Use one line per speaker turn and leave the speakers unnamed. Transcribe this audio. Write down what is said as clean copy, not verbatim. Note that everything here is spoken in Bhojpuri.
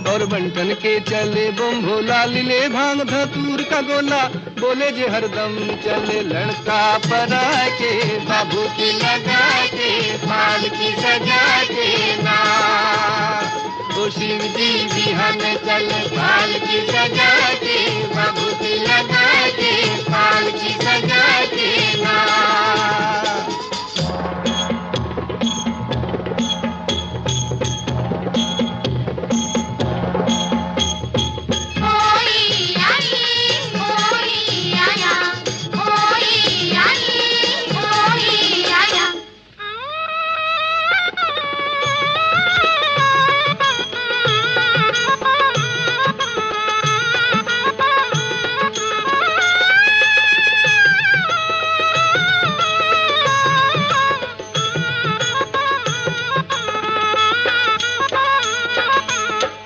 और बंटन के चले बम भोला, लीले भांग धतूर का गोला, बोले जे हरदम चले लड़का परा के, बाबू की लगा के फाल की सजा के ना। ओ शिव जी बिहान चले फाल की सजा के, बाबू की लगा के फाल की सजा के ना।